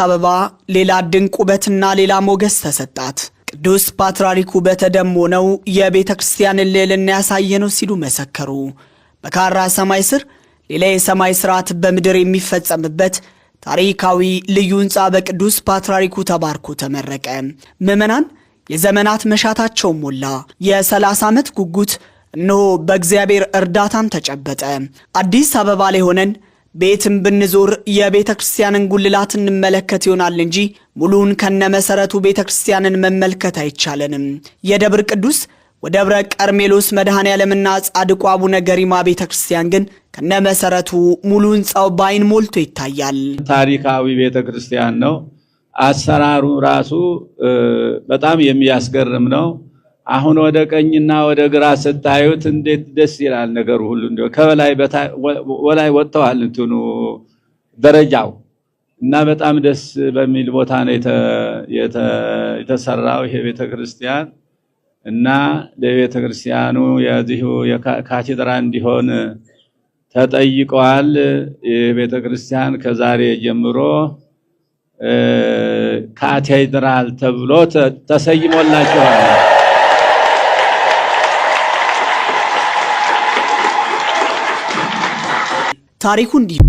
አበባ ሌላ ድንቅ ውበትና ሌላ ሞገስ ተሰጣት። ቅዱስ ፓትርያርኩ በተደሞ ነው የቤተ ክርስቲያንን ልዕልና ያሳየነው ሲሉ መሰከሩ። በካራ ሰማይ ስር ሌላ የሰማይ ሥርዓት በምድር የሚፈጸምበት ታሪካዊ ልዩ ሕንፃ በቅዱስ ፓትርያርኩ ተባርኮ ተመረቀ። ምዕመናን የዘመናት መሻታቸው ሞላ። የ30 ዓመት ጉጉት እነሆ በእግዚአብሔር እርዳታም ተጨበጠ። አዲስ አበባ ላይ ሆነን ቤትም ብንዞር የቤተ ክርስቲያንን ጉልላት እንመለከት ይሆናል እንጂ ሙሉን ከነመሰረቱ ቤተ ክርስቲያንን መመልከት አይቻለንም። የደብር ቅዱስ ወደብረ ቀርሜሎስ መድኃኔ ዓለምና ጻድቁ አቡነ ገሪማ ቤተ ክርስቲያን ግን ከነመሰረቱ ሙሉ ሕንፃው ባይን ሞልቶ ይታያል። ታሪካዊ ቤተ ክርስቲያን ነው። አሰራሩ ራሱ በጣም የሚያስገርም ነው። አሁን ወደ ቀኝና ወደ ግራ ስታዩት እንዴት ደስ ይላል ነገሩ ሁሉ። እንደው ከበላይ ወላይ ወጣዋል እንትኑ ደረጃው እና በጣም ደስ በሚል ቦታ ነው የተሰራው ይሄ ቤተ ክርስቲያን እና ለቤተ ክርስቲያኑ የዚሁ የካቴድራል እንዲሆን ተጠይቀዋል። የቤተ ክርስቲያን ከዛሬ ጀምሮ ካቴድራል ተብሎ ተሰይሞላቸዋል። ታሪኩ እንዲህ